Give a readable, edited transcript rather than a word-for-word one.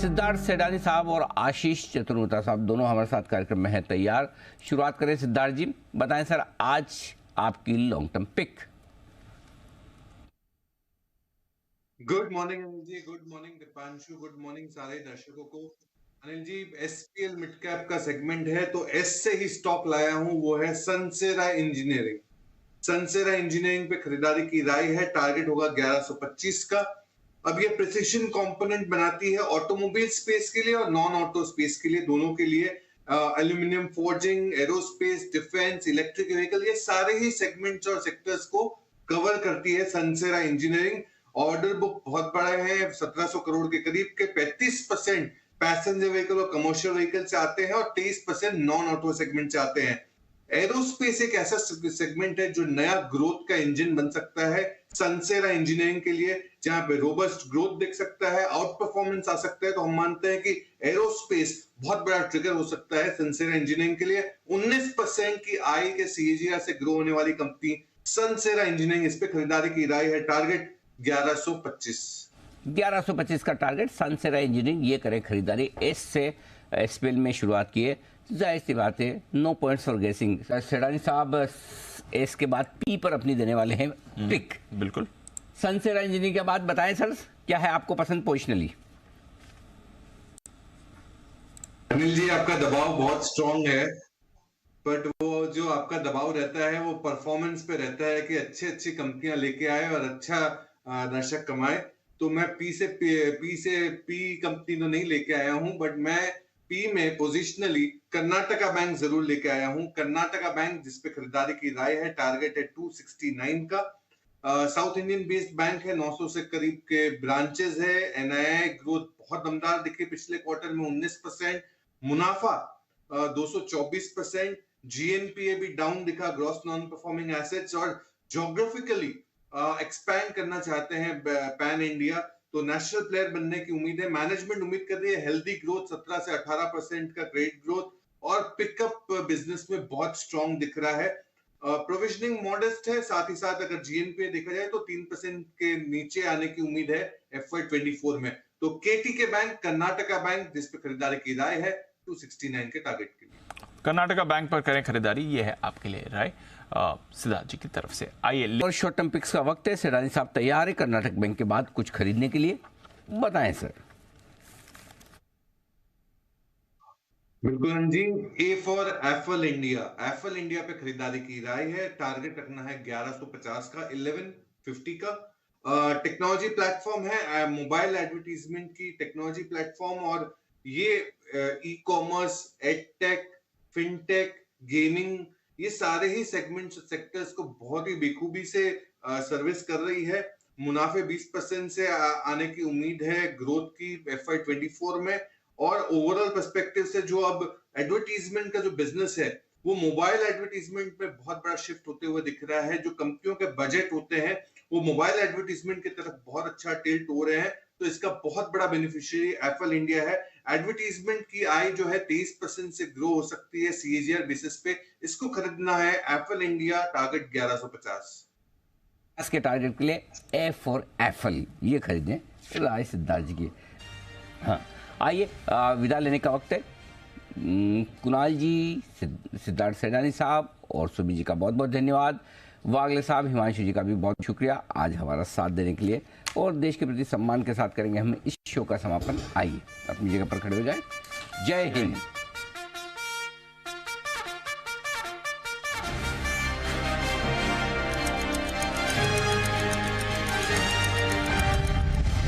सिद्धार्थ सेडानी साहब और आशीष चतुर्वेदी साहब दोनों हमारे साथ कार्यक्रम में हैं तैयार। शुरुआत करें सिद्धार्थ जी, बताएं सर आज आपकी long term pick. Good morning Anil ji, good morning Deepanshu, good morning सारे दर्शकों को। Anil ji, SPL mid cap का सेगमेंट है तो एस से ही स्टॉक लाया हूं, वो है सनसेरा इंजीनियरिंग। सनसेरा इंजीनियरिंग पे खरीदारी की राय है, टारगेट होगा 1125 का। अब ये प्रिसिशन कंपोनेंट बनाती है ऑटोमोबाइल स्पेस के लिए और नॉन ऑटो स्पेस के लिए, दोनों के लिए। Aluminium forging, aerospace, defence, electric vehicle, ये सारे ही सेगमेंट्स और सेक्टर्स को कवर करती है सनसेरा इंजीनियरिंग। ऑर्डर बुक बहुत बड़ा है, 1700 करोड़ के करीब के। 35% पैसेंजर व्हीकल और कमर्शियल व्हीकल से आते हैं और 23% नॉन ऑटो सेगमेंट से आते हैं। एरोस्पेस एक ऐसा सेगमेंट है जो नया ग्रोथ का इंजन बन सकता है सनसेरा इंजीनियरिंग के लिए, जहां पे रोबस्ट ग्रोथ दिख सकता है, आउट परफॉर्मेंस आ सकता है। तो हम मानते हैं कि एरोस्पेस बहुत बड़ा ट्रिगर हो सकता है सनसेरा इंजीनियरिंग के लिए। 19% की आय के सीएजीआर से ग्रो होने वाली कंपनी सनसेरा इंजीनियरिंग, इस पे खरीदारी की राय है, टारगेट 1125 का टारगेट सनसेरा इंजीनियरिंग, ये करें खरीदारी। एस से एसपीएल में शुरुआत की है, जाहिर सी बात है, नो पॉइंट्स फॉर गेसिंग। सेडानी साहब एस के बाद पी पर अपनी देने वाले हैं पिक। बिल्कुल। सनसेरा इंजीनियरिंग के बाद बताएं सर, क्या है आपको पसंद पोजिशनली? अनिल जी, आपका दबाव बहुत स्ट्रांग है, बट वो जो आपका दबाव रहता है वो परफॉर्मेंस पे रहता है कि अच्छी कंपनियां लेके आए और अच्छा दर्शक कमाए। तो मैं पी से पी कंपनी तो नहीं लेके आया हूं, बट मैं पी में पोजिशनली कर्नाटका बैंक जरूर लेके आया हूं। कर्नाटका बैंक जिसपे खरीदारी की राय है, टारगेट है 269 का। साउथ इंडियन बेस्ड बैंक है, 900 से करीब के ब्रांचेस है। एनआईआई ग्रोथ बहुत दमदार दिखी पिछले क्वार्टर में, 19%। मुनाफा 224%। जीएनपीए भी डाउन दिखा, ग्रॉस नॉन परफॉर्मिंग एसेट्स। और ज्योग्राफिकली एक्सपैंड करना चाहते हैं पैन इंडिया, तो नेशनल प्लेयर बनने की उम्मीद है। मैनेजमेंट उम्मीद कर रही है हेल्दी ग्रोथ, 17 से 18% का क्रेडिट ग्रोथ, और पिकअप बिजनेस में बहुत स्ट्रांग दिख रहा है। प्रोविजनिंग मॉडेस्ट है, साथ ही साथ अगर जीएनपीए देखा जाए तो 3% के नीचे आने की उम्मीद है FY24 में। तो केटीके बैंक, कर्नाटका बैंक, जिस पे खरीदारी की राय है 269 के टारगेट के लिए। कर्नाटका बैंक पर करें खरीदारी, ये है आपके लिए राय सिद्धार्थ जी की तरफ से। आइए और शॉर्ट टर्म पिक्स का वक्त है। सेडानी साहब तैयार है कर्नाटक बैंक के बाद कुछ खरीदने के लिए, बताएं सर। बिल्कुल जी, A for Affle India. Affle India पे खरीदारी की राय है, टारगेट रखना है 1150 का, 1150 का। टेक्नोलॉजी प्लेटफॉर्म है, मोबाइल एडवर्टीजमेंट की टेक्नोलॉजी प्लेटफॉर्म, और ये e commerce, edtech, fintech, gaming, ये सारे ही सेगमेंट सेक्टर्स को बहुत ही बेखूबी से सर्विस कर रही है। मुनाफे 20% से आने की उम्मीद है ग्रोथ की FY24 में। और ओवरऑल पर्सपेक्टिव से जो अब एडवर्टीजमेंट का जो बिजनेस है, वो मोबाइल एडवर्टीजमेंट में बहुत बड़ा शिफ्ट होते हुए दिख रहा है। जो कंपनियों के बजट होते हैं वो मोबाइल एडवर्टीजमेंट की तरफ बहुत अच्छा टिल्ट हो रहे हैं, तो इसका बहुत बड़ा बेनिफिशियरी एफएल इंडिया है। एडवर्टीजमेंट की आय जो है 23% से ग्रो हो सकती है सीएजीआर बेसिस पे। इसको खरीदना है एफएल इंडिया, टारगेट 1150 के टारगेट के लिए ए फॉर एफल, ये खरीदें, राय सिद्धार्थ जी की। हाँ, आइए विदा लेने का वक्त है। कुणाल जी, सिद्धार्थ सेडानी साहब और सुबी जी का बहुत बहुत धन्यवाद। वागले साहब, हिमांशु जी का भी बहुत शुक्रिया आज हमारा साथ देने के लिए। और देश के प्रति सम्मान के साथ करेंगे हम इस शो का समापन। आइए अपनी जगह पर खड़े हो जाएं। जय हिंद।